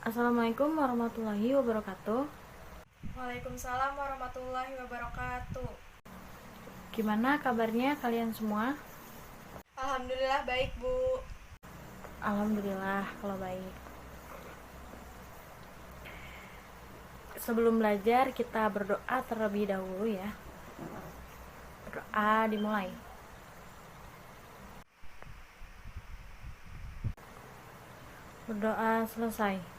Assalamualaikum warahmatullahi wabarakatuh. Waalaikumsalam warahmatullahi wabarakatuh. Gimana kabarnya kalian semua? Alhamdulillah baik, Bu. Alhamdulillah kalau baik. Sebelum belajar kita berdoa terlebih dahulu ya. Berdoa dimulai. Berdoa selesai.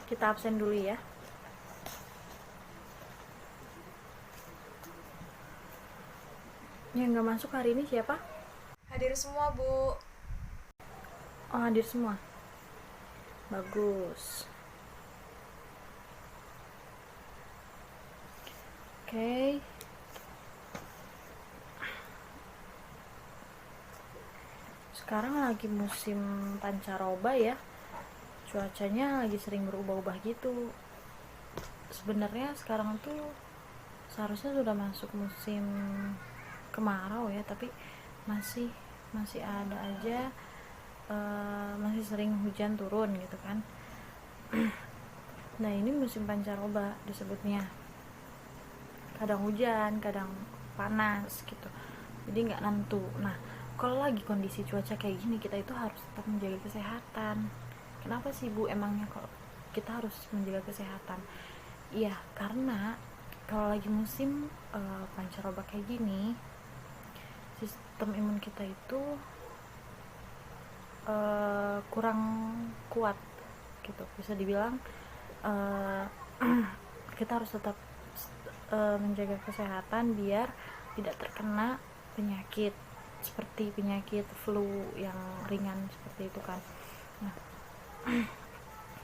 Kita absen dulu ya. Yang nggak masuk hari ini siapa? Hadir semua, Bu. Oh, hadir semua. Bagus. Oke. Sekarang lagi musim pancaroba ya. Cuacanya lagi sering berubah-ubah gitu. Sebenarnya sekarang tuh seharusnya sudah masuk musim kemarau ya, tapi masih ada aja, masih sering hujan turun gitu kan. Nah, ini musim pancaroba disebutnya. Kadang hujan, kadang panas gitu. Jadi nggak nentu. Nah, kalau lagi kondisi cuaca kayak gini, kita itu harus tetap menjaga kesehatan. Kenapa sih Bu emangnya kalau kita harus menjaga kesehatan? Iya, karena kalau lagi musim pancaroba kayak gini, sistem imun kita itu kurang kuat gitu. Bisa dibilang kita harus tetap menjaga kesehatan biar tidak terkena penyakit seperti penyakit flu yang ringan seperti itu kan. Nah,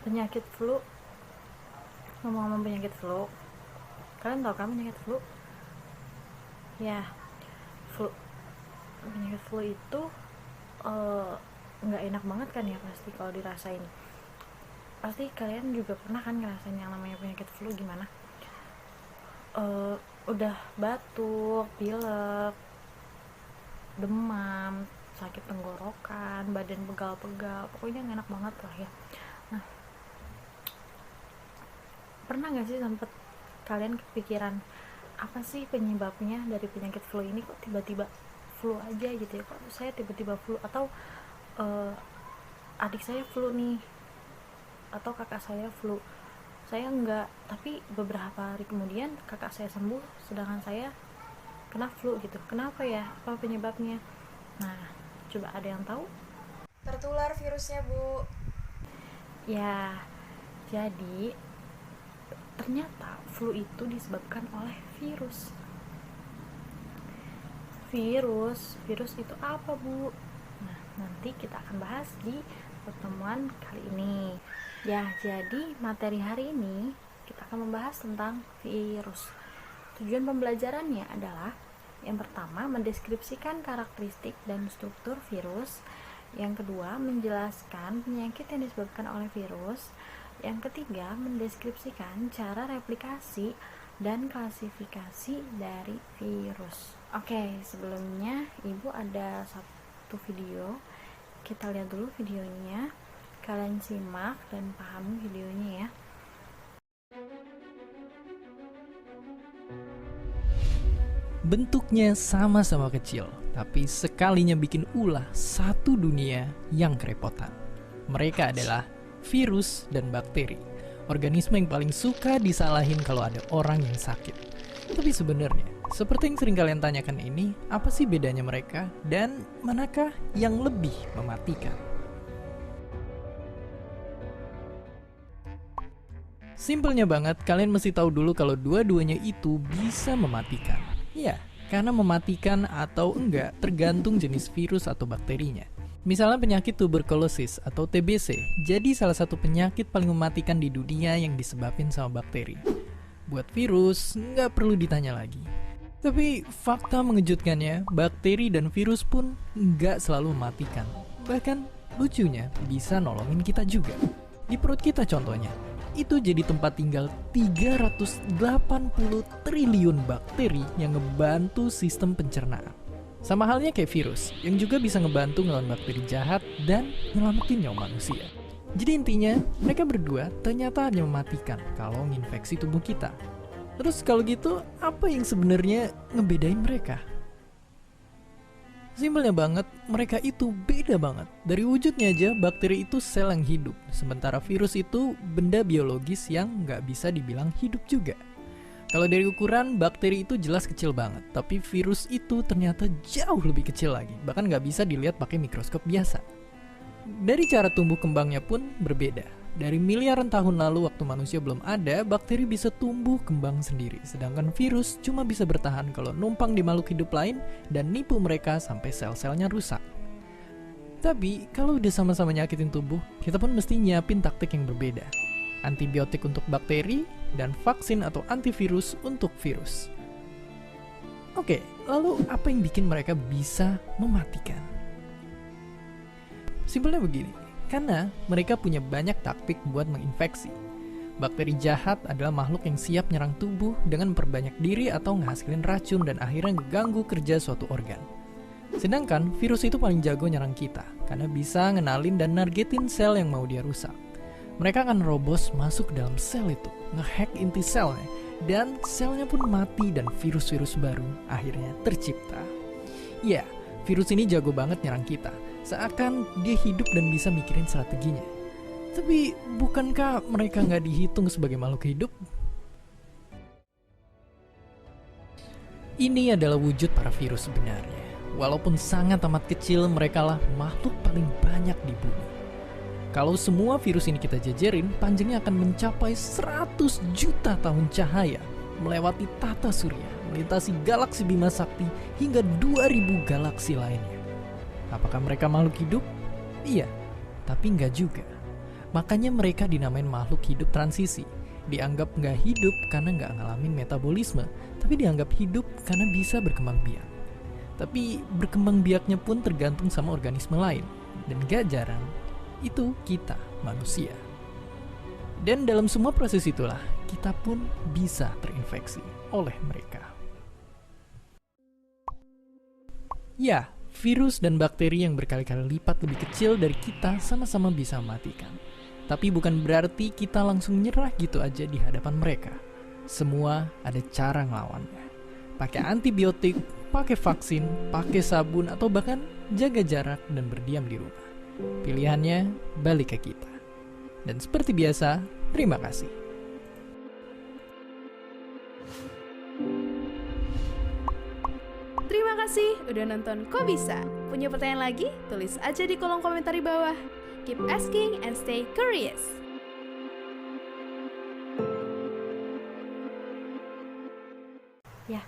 penyakit flu, ngomong-ngomong penyakit flu, kalian tahu kan penyakit flu? Ya, penyakit flu itu nggak enak banget kan ya, pasti kalau dirasain. Pasti kalian juga pernah kan ngerasain yang namanya penyakit flu gimana? Udah batuk, pilek, demam, sakit tenggorokan, badan pegal-pegal, pokoknya nggak enak banget lah ya. Nah, pernah nggak sih sempet kalian kepikiran apa sih penyebabnya dari penyakit flu ini, kok tiba-tiba flu aja gitu ya, kok saya tiba-tiba flu, atau adik saya flu nih, atau kakak saya flu, saya enggak, tapi beberapa hari kemudian kakak saya sembuh sedangkan saya kena flu gitu. Kenapa ya, apa penyebabnya? Nah, coba ada yang tahu? Tertular virusnya, Bu. Ya, jadi ternyata flu itu disebabkan oleh virus. Virus itu apa, Bu? Nah, nanti kita akan bahas di pertemuan kali ini. Ya, jadi materi hari ini kita akan membahas tentang virus. Tujuan pembelajarannya adalah yang pertama, mendeskripsikan karakteristik dan struktur virus. Yang kedua, menjelaskan penyakit yang disebabkan oleh virus. Yang ketiga, mendeskripsikan cara replikasi dan klasifikasi dari virus. Oke, sebelumnya Ibu ada satu video. Kita lihat dulu videonya. Kalian simak dan pahami videonya ya. Bentuknya sama-sama kecil, tapi sekalinya bikin ulah satu dunia yang kerepotan. Mereka adalah virus dan bakteri, organisme yang paling suka disalahin kalau ada orang yang sakit. Tapi sebenarnya, seperti yang sering kalian tanyakan ini, apa sih bedanya mereka dan manakah yang lebih mematikan? Simpelnya banget, kalian mesti tahu dulu kalau dua-duanya itu bisa mematikan. Ya, karena mematikan atau enggak tergantung jenis virus atau bakterinya. Misalnya penyakit tuberkulosis atau TBC, jadi salah satu penyakit paling mematikan di dunia yang disebabin sama bakteri. Buat virus, nggak perlu ditanya lagi. Tapi fakta mengejutkannya, bakteri dan virus pun nggak selalu mematikan. Bahkan lucunya bisa nolongin kita juga. Di perut kita contohnya, itu jadi tempat tinggal 380 triliun bakteri yang ngebantu sistem pencernaan. Sama halnya kayak virus, yang juga bisa ngebantu ngelawan bakteri jahat dan nyelamatin nyawa manusia. Jadi intinya, mereka berdua ternyata hanya mematikan kalau nginfeksi tubuh kita. Terus kalau gitu, apa yang sebenarnya ngebedain mereka? Simpelnya banget, mereka itu beda banget. Dari wujudnya aja, bakteri itu sel yang hidup. Sementara virus itu benda biologis yang nggak bisa dibilang hidup juga. Kalau dari ukuran, bakteri itu jelas kecil banget. Tapi virus itu ternyata jauh lebih kecil lagi. Bahkan nggak bisa dilihat pakai mikroskop biasa. Dari cara tumbuh kembangnya pun berbeda. Dari miliaran tahun lalu waktu manusia belum ada, bakteri bisa tumbuh kembang sendiri. Sedangkan virus cuma bisa bertahan kalau numpang di makhluk hidup lain dan nipu mereka sampai sel-selnya rusak. Tapi kalau udah sama-sama nyakitin tubuh, kita pun mesti nyiapin taktik yang berbeda. Antibiotik untuk bakteri, dan vaksin atau antivirus untuk virus. Oke, lalu apa yang bikin mereka bisa mematikan? Simpelnya begini, karena mereka punya banyak taktik buat menginfeksi. Bakteri jahat adalah makhluk yang siap nyerang tubuh dengan memperbanyak diri atau ngehasilin racun dan akhirnya ngeganggu kerja suatu organ. Sedangkan virus itu paling jago nyerang kita, karena bisa ngenalin dan nargetin sel yang mau dia rusak. Mereka akan robos masuk dalam sel itu, ngehack inti selnya, dan selnya pun mati dan virus-virus baru akhirnya tercipta. Ya, virus ini jago banget nyerang kita, seakan dia hidup dan bisa mikirin strateginya. Tapi bukankah mereka nggak dihitung sebagai makhluk hidup? Ini adalah wujud para virus sebenarnya. Walaupun sangat amat kecil, mereka lah makhluk paling banyak di bumi. Kalau semua virus ini kita jajarin, panjangnya akan mencapai 100 juta tahun cahaya, melewati tata surya, melintasi galaksi Bima Sakti, hingga 2000 galaksi lainnya. Apakah mereka makhluk hidup? Iya, tapi nggak juga. Makanya mereka dinamain makhluk hidup transisi. Dianggap nggak hidup karena nggak ngalamin metabolisme, tapi dianggap hidup karena bisa berkembang biak. Tapi berkembang biaknya pun tergantung sama organisme lain, dan gak jarang itu kita, manusia. Dan dalam semua proses itulah, kita pun bisa terinfeksi oleh mereka. Ya, virus dan bakteri yang berkali-kali lipat lebih kecil dari kita sama-sama bisa mematikan. Tapi bukan berarti kita langsung nyerah gitu aja di hadapan mereka. Semua ada cara ngelawannya. Pakai antibiotik, pakai vaksin, pakai sabun, atau bahkan jaga jarak dan berdiam di rumah. Pilihannya balik ke kita. Dan seperti biasa, terima kasih. Terima kasih udah nonton Kok Bisa. Punya pertanyaan lagi? Tulis aja di kolom komentar di bawah. Keep asking and stay curious. Ya,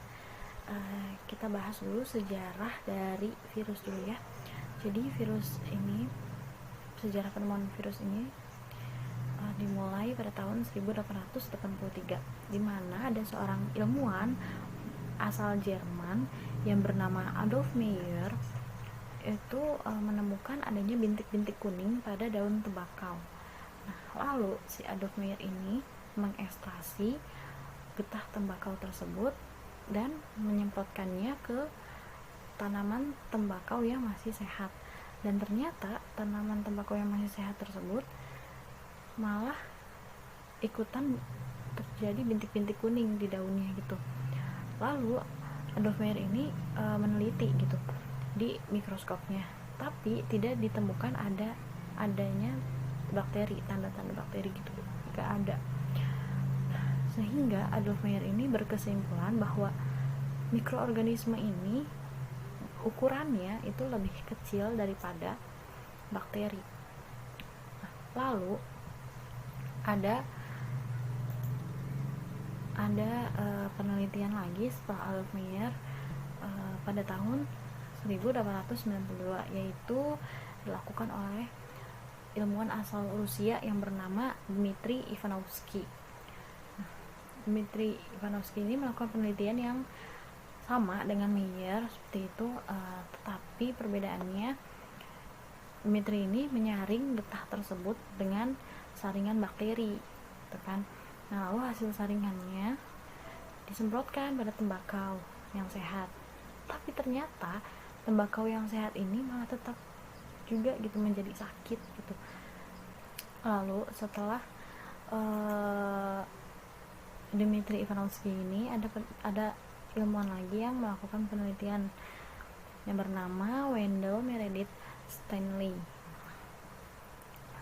kita bahas dulu sejarah dari virus dulu ya. Jadi virus ini, sejarah penemuan virus ini dimulai pada tahun 1883, di mana ada seorang ilmuwan asal Jerman yang bernama Adolf Meyer itu menemukan adanya bintik-bintik kuning pada daun tembakau. Nah, lalu si Adolf Meyer ini mengekstrasi getah tembakau tersebut dan menyemprotkannya ke tanaman tembakau yang masih sehat. Dan ternyata tanaman tembakau yang masih sehat tersebut malah ikutan terjadi bintik-bintik kuning di daunnya gitu. Lalu Adolf Meyer ini meneliti gitu di mikroskopnya, tapi tidak ditemukan adanya bakteri, tanda-tanda bakteri gitu, gak ada. Sehingga Adolf Meyer ini berkesimpulan bahwa mikroorganisme ini ukurannya itu lebih kecil daripada bakteri. Lalu ada penelitian lagi setelah Adolf Meyer pada tahun 1892, yaitu dilakukan oleh ilmuwan asal Rusia yang bernama Dmitri Ivanovsky. Dmitri Ivanovsky ini melakukan penelitian yang sama dengan Meyer seperti itu, tetapi perbedaannya Dmitri ini menyaring getah tersebut dengan saringan bakteri, gitu kan. Nah, lalu hasil saringannya disemprotkan pada tembakau yang sehat, tapi ternyata tembakau yang sehat ini malah tetap juga gitu menjadi sakit gitu. Lalu setelah Dmitri Ivanovsky ini ada ilmuwan lagi yang melakukan penelitian yang bernama Wendell Meredith Stanley,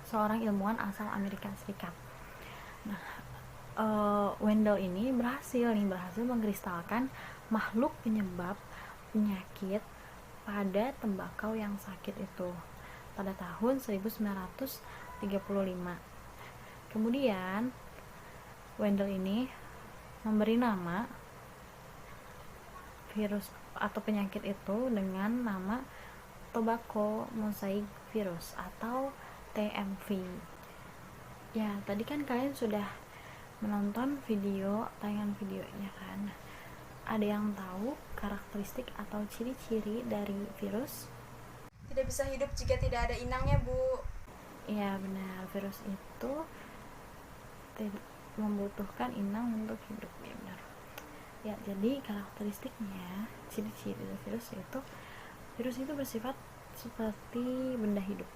seorang ilmuwan asal Amerika Serikat. Nah, Wendell ini berhasil mengkristalkan makhluk penyebab penyakit pada tembakau yang sakit itu pada tahun 1935. Kemudian Wendell ini memberi nama virus atau penyakit itu dengan nama tobacco mosaic virus atau TMV. Ya, tadi kan kalian sudah menonton tayangan videonya kan. Ada yang tahu karakteristik atau ciri-ciri dari virus? Tidak bisa hidup jika tidak ada inangnya, Bu. Ya benar, virus itu membutuhkan inang untuk hidup, ya benar. Ya, jadi karakteristiknya, ciri-ciri dari virus itu bersifat seperti benda hidup,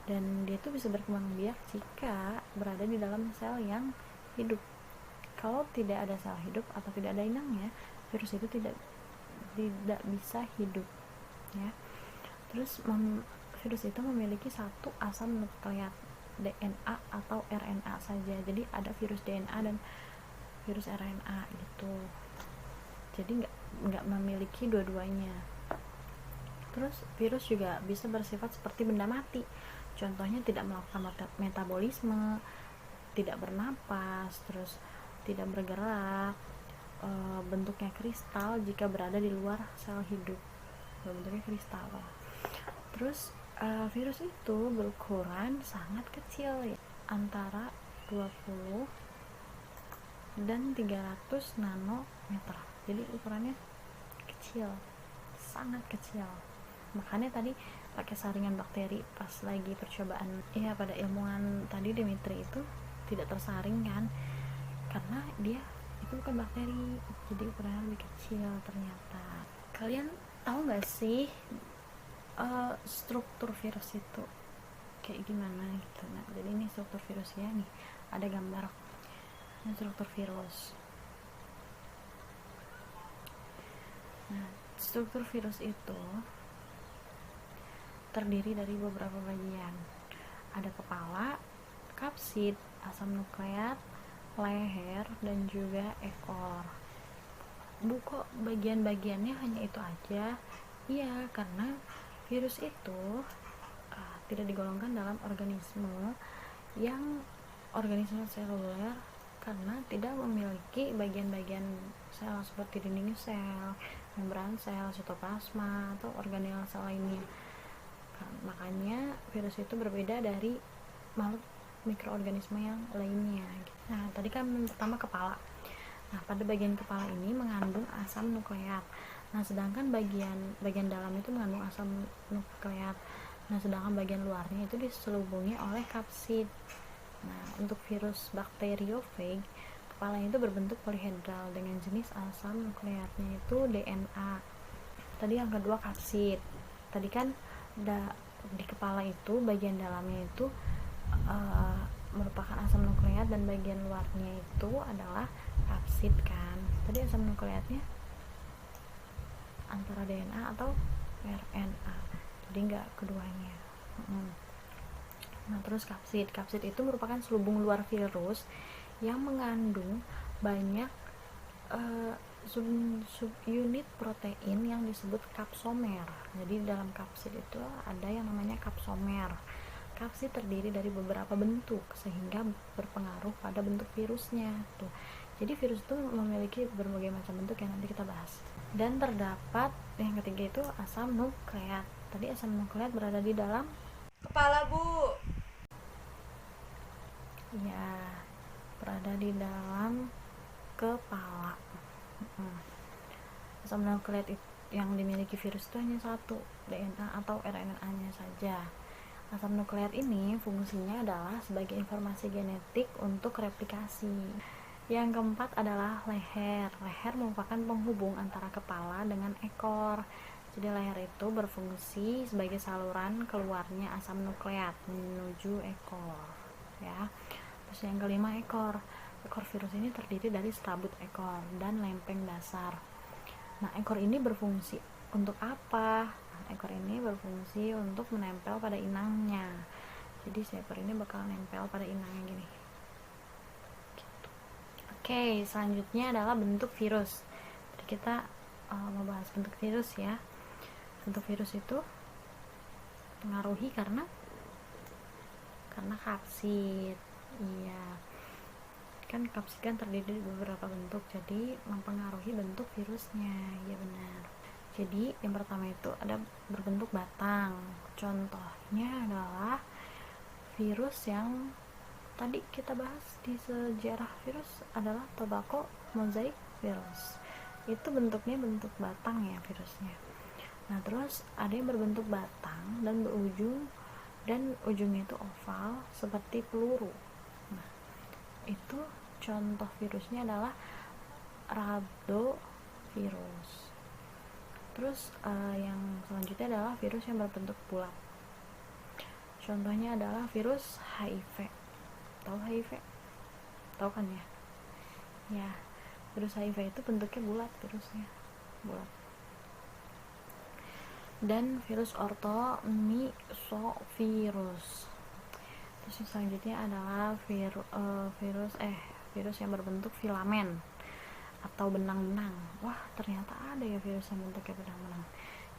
dan dia tuh bisa berkembang biak jika berada di dalam sel yang hidup. Kalau tidak ada sel hidup atau tidak ada inangnya, virus itu tidak bisa hidup, ya. Terus virus itu memiliki satu asam nukleat, DNA atau RNA saja. Jadi ada virus DNA dan virus RNA gitu. Jadi nggak memiliki dua-duanya. Terus virus juga bisa bersifat seperti benda mati. Contohnya tidak melakukan metabolisme, tidak bernapas, terus tidak bergerak, bentuknya kristal jika berada di luar sel hidup, bentuknya kristal. Terus virus itu berukuran sangat kecil, ya, antara 20 dan 300 nanometer. Jadi ukurannya kecil, sangat kecil. Makanya tadi pakai saringan bakteri pas lagi percobaan. Ya, pada ilmuwan tadi Dmitri itu tidak tersaring kan, karena dia itu bukan bakteri, jadi ukurannya lebih kecil ternyata. Kalian tahu nggak sih struktur virus itu kayak gimana gitu? Nah, jadi ini struktur virusnya nih, ada gambar struktur virus. Nah, struktur virus itu terdiri dari beberapa bagian. Ada kepala, kapsid, asam nukleat, leher, dan juga ekor. Kok bagian-bagiannya hanya itu aja? Iya, karena virus itu tidak digolongkan dalam organisme seluler, karena tidak memiliki bagian-bagian sel seperti dinding sel, membran sel, sitoplasma, atau organel sel lainnya. Makanya virus itu berbeda dari makhluk mikroorganisme yang lainnya. Nah, tadi kan pertama kepala. Nah, pada bagian kepala ini mengandung asam nukleat. Nah, sedangkan bagian dalam itu mengandung asam nukleat. Nah, sedangkan bagian luarnya itu diselubungi oleh kapsid. Nah, untuk virus bakteriofag, kepalanya itu berbentuk polihedral dengan jenis asam nukleatnya itu DNA. Tadi yang kedua kapsid. Tadi kan di kepala itu bagian dalamnya itu merupakan asam nukleat dan bagian luarnya itu adalah kapsid kan. Tadi asam nukleatnya antara DNA atau RNA, jadi enggak keduanya. Nah, terus kapsid itu merupakan selubung luar virus yang mengandung banyak subunit protein yang disebut kapsomer. Jadi dalam kapsid itu ada yang namanya kapsomer. Kapsid terdiri dari beberapa bentuk sehingga berpengaruh pada bentuk virusnya tuh. Jadi virus itu memiliki berbagai macam bentuk yang nanti kita bahas. Dan terdapat yang ketiga itu asam nukleat. Tadi asam nukleat berada di dalam kepala, Bu. Ya, berada di dalam kepala. Asam nukleat yang dimiliki virus itu hanya satu, DNA atau RNA-nya saja. Asam nukleat ini fungsinya adalah sebagai informasi genetik untuk replikasi. Yang keempat adalah leher. Leher merupakan penghubung antara kepala dengan ekor. Jadi leher itu berfungsi sebagai saluran keluarnya asam nukleat menuju ekor, ya. Terus yang kelima, ekor virus ini terdiri dari serabut ekor dan lempeng dasar. Nah, ekor ini berfungsi untuk apa? Nah, ekor ini berfungsi untuk menempel pada inangnya. Jadi si ekor ini bakal nempel pada inangnya gini. Gitu. Oke, selanjutnya adalah bentuk virus. Jadi kita membahas bentuk virus ya. Bentuk virus itu mengaruhi karena kapsid. Iya, kan kapsid kan terdiri dari beberapa bentuk, jadi mempengaruhi bentuk virusnya. Ya benar. Jadi yang pertama itu ada berbentuk batang. Contohnya adalah virus yang tadi kita bahas di sejarah virus adalah tobacco mosaic virus. Itu bentuknya bentuk batang ya virusnya. Nah, terus ada yang berbentuk batang dan ujungnya itu oval seperti peluru. Nah, itu contoh virusnya adalah rhabdovirus. Terus yang selanjutnya adalah virus yang berbentuk bulat. Contohnya adalah virus HIV. Tahu HIV? Tahu kan ya? Ya, virus HIV itu bentuknya bulat, virusnya bulat. Dan virus ortomisovirus. Terus yang selanjutnya adalah virus yang berbentuk filamen atau benang-benang. Wah, ternyata ada ya virus yang bentuknya benang-benang.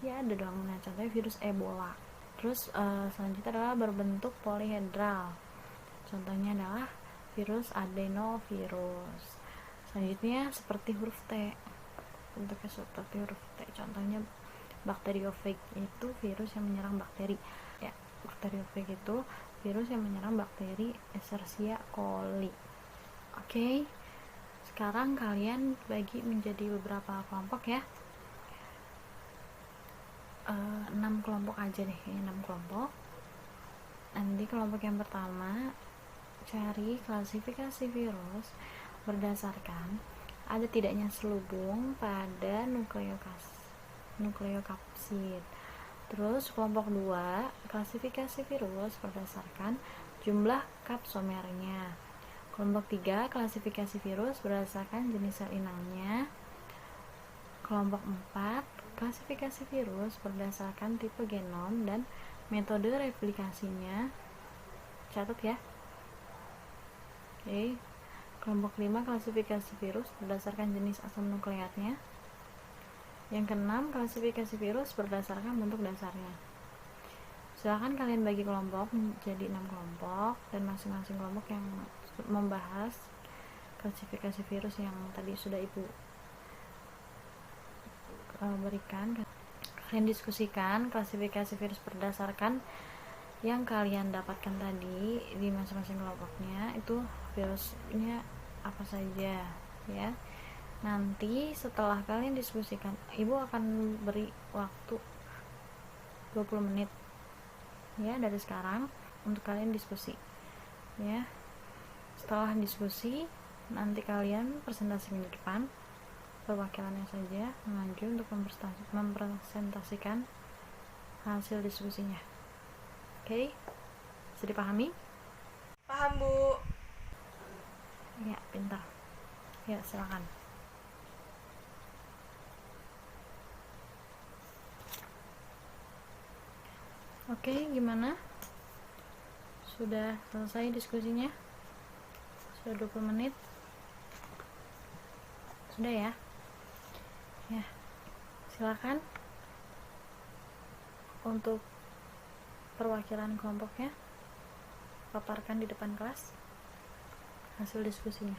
Ya ada dong. Nah, contohnya virus Ebola. Terus selanjutnya adalah berbentuk polihedral. Contohnya adalah virus adenovirus. Selanjutnya seperti huruf T. Bentuknya seperti huruf T. Contohnya bakteriofag, itu virus yang menyerang bakteri. Ya, bakteriofag itu virus yang menyerang bakteri Escherichia coli. Oke. Sekarang kalian bagi menjadi beberapa kelompok ya. 6 kelompok aja deh, 6 kelompok. Nanti kelompok yang pertama cari klasifikasi virus berdasarkan ada tidaknya selubung pada nukleokapsid. Terus kelompok 2 klasifikasi virus berdasarkan jumlah kapsomernya. Kelompok 3 klasifikasi virus berdasarkan jenis sel inangnya. Kelompok 4 klasifikasi virus berdasarkan tipe genom dan metode replikasinya. Catat ya. Oke. Kelompok 5 klasifikasi virus berdasarkan jenis asam nukleatnya. Yang keenam, klasifikasi virus berdasarkan bentuk dasarnya. Silakan kalian bagi kelompok menjadi 6 kelompok dan masing-masing kelompok yang membahas klasifikasi virus yang tadi sudah Ibu berikan. Kalian diskusikan klasifikasi virus berdasarkan yang kalian dapatkan tadi di masing-masing kelompoknya, itu virusnya apa saja ya. Nanti setelah kalian diskusikan, Ibu akan beri waktu 20 menit ya dari sekarang untuk kalian diskusi ya. Setelah diskusi, nanti kalian presentasi minggu depan, perwakilannya saja maju untuk mempresentasikan hasil diskusinya. Oke, bisa dipahami? Paham, Bu. Ya, pintar. Ya, silakan. Oke, gimana? Sudah selesai diskusinya? Sudah 20 menit? Sudah ya? Ya, silakan untuk perwakilan kelompoknya paparkan di depan kelas hasil diskusinya.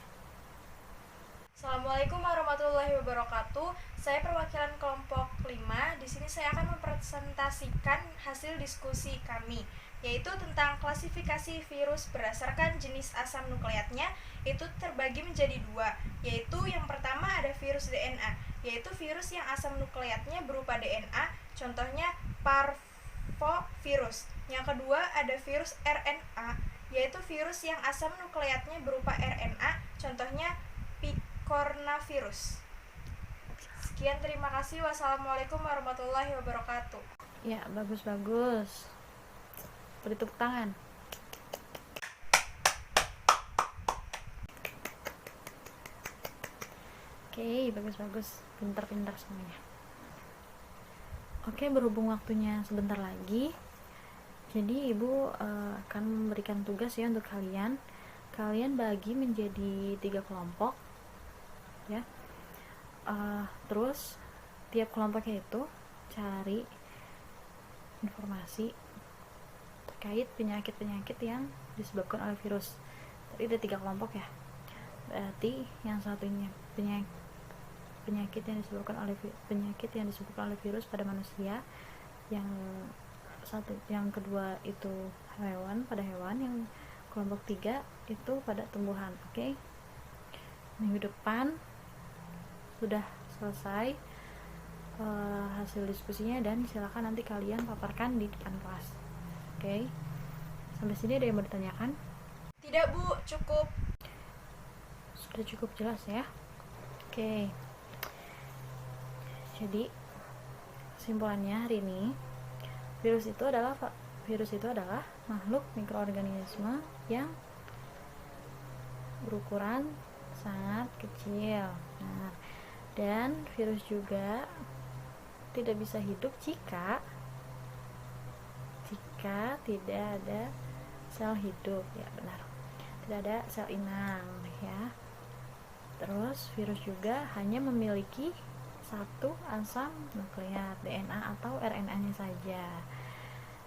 Assalamualaikum warahmatullahi wabarakatuh. Saya perwakilan kelompok 5. Di sini saya akan mempresentasikan hasil diskusi kami, yaitu tentang klasifikasi virus berdasarkan jenis asam nukleatnya. Itu terbagi menjadi 2, yaitu yang pertama ada virus DNA, yaitu virus yang asam nukleatnya berupa DNA, contohnya parvovirus. Yang kedua ada virus RNA, yaitu virus yang asam nukleatnya berupa RNA, contohnya picornavirus. Sekian. Sekian, terima kasih. Wassalamualaikum warahmatullahi wabarakatuh. Ya, bagus. Beri tepuk tangan. Oke, bagus. Pintar semuanya. Oke, berhubung waktunya sebentar lagi, jadi Ibu akan memberikan tugas ya untuk kalian. Kalian bagi menjadi 3 kelompok, ya. Terus tiap kelompoknya itu cari informasi terkait penyakit-penyakit yang disebabkan oleh virus. Tadi ada 3 kelompok ya. Berarti yang satunya penyakit yang disebabkan oleh virus pada manusia, yang kedua itu pada hewan, yang kelompok 3 itu pada tumbuhan. Oke. Minggu depan sudah selesai hasil diskusinya, dan silakan nanti kalian paparkan di depan kelas. Oke. Sampai sini ada yang mau ditanyakan? Tidak, Bu, cukup. Sudah cukup jelas ya. Oke. Jadi kesimpulannya hari ini, virus itu adalah makhluk mikroorganisme yang berukuran sangat kecil. Nah, dan virus juga tidak bisa hidup jika tidak ada sel hidup, ya benar. Tidak ada sel inang, ya. Terus virus juga hanya memiliki satu asam nukleat, DNA atau RNA-nya saja.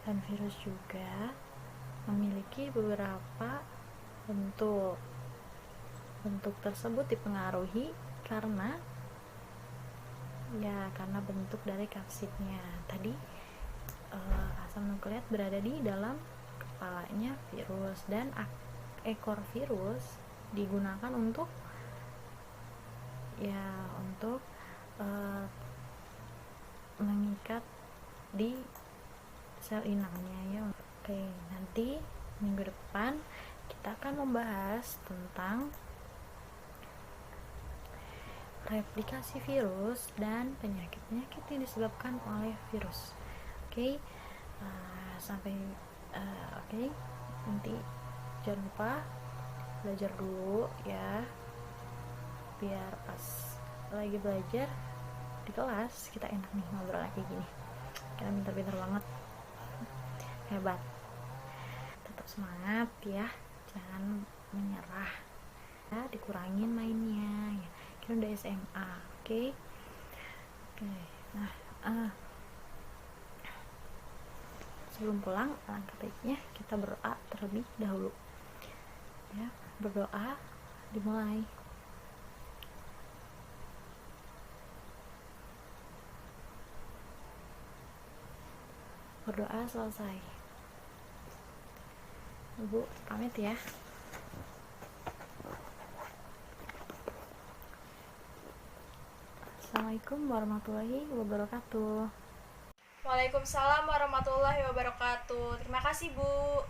Dan virus juga memiliki beberapa bentuk. Bentuk tersebut dipengaruhi karena bentuk dari kapsidnya. Tadi asam nukleat berada di dalam kepalanya virus, dan ekor virus digunakan untuk mengikat di sel inangnya ya. Oke, nanti minggu depan kita akan membahas tentang replikasi virus dan penyakit-penyakit yang disebabkan oleh virus. Oke, nanti jangan lupa belajar dulu ya, biar pas lagi belajar di kelas kita enak nih ngobrol kayak gini. Kita pintar-pintar banget, hebat. Tetap semangat ya, jangan menyerah ya, dikurangin mainnya ya. Kita udah SMA, oke. Nah, sebelum pulang, alangkah baiknya kita berdoa terlebih dahulu ya. Berdoa dimulai. Berdoa selesai. Ibu pamit ya. Assalamualaikum warahmatullahi wabarakatuh. Waalaikumsalam warahmatullahi wabarakatuh. Terima kasih, Bu.